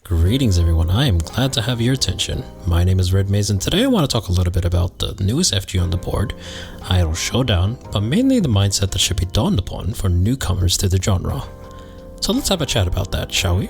Greetings everyone, I am glad to have your attention. My name is RedMaize and today I want to talk a little bit about the newest FG on the board, Idle Showdown, but mainly the mindset that should be dawned upon for newcomers to the genre. So let's have a chat about that, shall we?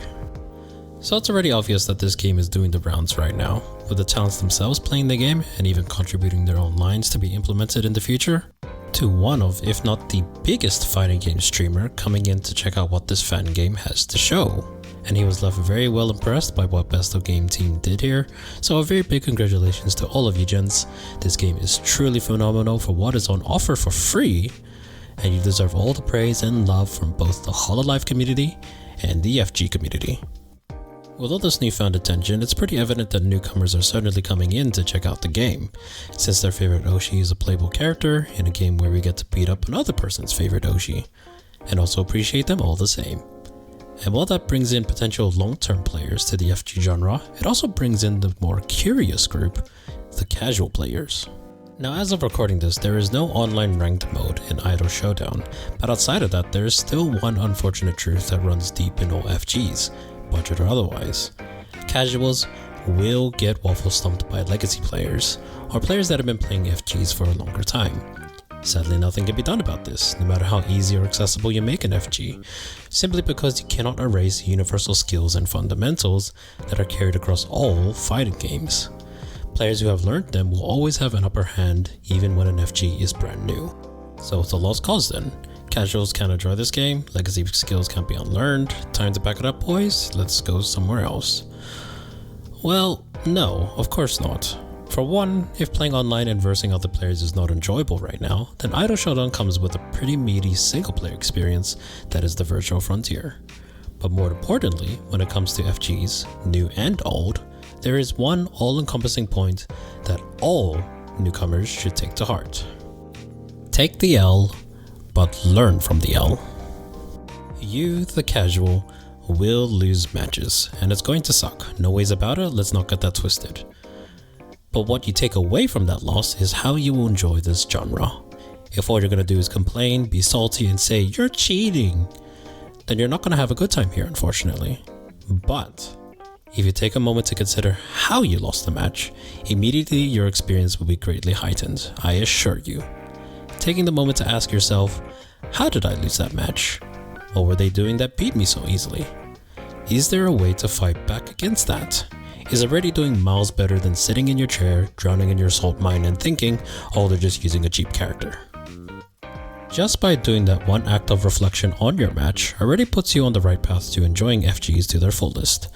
So it's already obvious that this game is doing the rounds right now, with the talents themselves playing the game and even contributing their own lines to be implemented in the future, to one of, if not the biggest fighting game streamer coming in to check out what this fan game has to show. And he was left very well impressed by what Besto game team did here, so a very big congratulations to all of you gents. This game is truly phenomenal for what is on offer for free, and you deserve all the praise and love from both the Hololive community and the FG community. With all this newfound attention, it's pretty evident that newcomers are certainly coming in to check out the game, since their favorite Oshi is a playable character in a game where we get to beat up another person's favorite Oshi, and also appreciate them all the same. And while that brings in potential long-term players to the FG genre, it also brings in the more curious group, the casual players. Now as of recording this, there is no online ranked mode in Idle Showdown, but outside of that there is still one unfortunate truth that runs deep in all FGs, budget or otherwise. Casuals will get waffle stomped by legacy players, or players that have been playing FGs for a longer time. Sadly, nothing can be done about this, no matter how easy or accessible you make an FG, simply because you cannot erase universal skills and fundamentals that are carried across all fighting games. Players who have learned them will always have an upper hand even when an FG is brand new. So it's a lost cause then. Casuals can't enjoy this game, legacy skills can't be unlearned, time to pack it up boys, let's go somewhere else. Well, no, of course not. For one, if playing online and versing other players is not enjoyable right now, then Idle Showdown comes with a pretty meaty single player experience that is the virtual frontier. But more importantly, when it comes to FGs, new and old, there is one all-encompassing point that all newcomers should take to heart. Take the L, but learn from the L. You, the casual, will lose matches, and it's going to suck. No ways about it, let's not get that twisted. But what you take away from that loss is how you will enjoy this genre. If all you're going to do is complain, be salty and say you're cheating, then you're not going to have a good time here, unfortunately. But if you take a moment to consider how you lost the match, immediately your experience will be greatly heightened, I assure you. Taking the moment to ask yourself, how did I lose that match? What were they doing that beat me so easily? Is there a way to fight back against that? Is already doing miles better than sitting in your chair, drowning in your salt mine and thinking, oh, they're just using a cheap character. Just by doing that one act of reflection on your match already puts you on the right path to enjoying FGs to their fullest.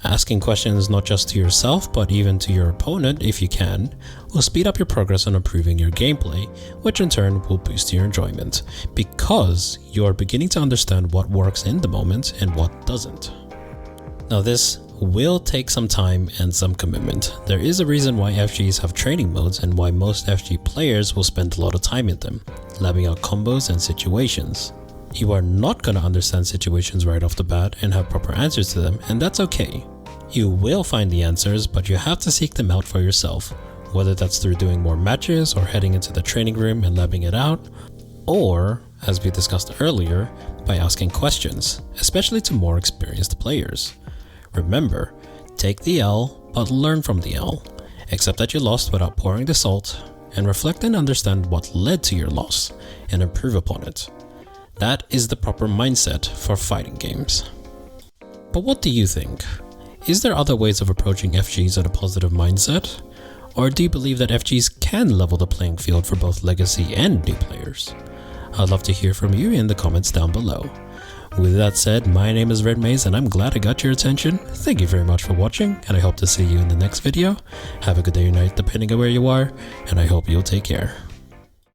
Asking questions not just to yourself but even to your opponent if you can, will speed up your progress on improving your gameplay, which in turn will boost your enjoyment, because you are beginning to understand what works in the moment and what doesn't. Now this will take some time and some commitment. There is a reason why FGs have training modes and why most FG players will spend a lot of time in them, labbing out combos and situations. You are not going to understand situations right off the bat and have proper answers to them, and that's okay. You will find the answers, but you have to seek them out for yourself, whether that's through doing more matches or heading into the training room and labbing it out, or, as we discussed earlier, by asking questions, especially to more experienced players. Remember, take the L, but learn from the L. Accept that you lost without pouring the salt, and reflect and understand what led to your loss, and improve upon it. That is the proper mindset for fighting games. But what do you think? Is there other ways of approaching FGs at a positive mindset? Or do you believe that FGs can level the playing field for both legacy and new players? I'd love to hear from you in the comments down below. With that said, my name is RedMaize and I'm glad I got your attention. Thank you very much for watching, and I hope to see you in the next video. Have a good day or night depending on where you are, and I hope you'll take care.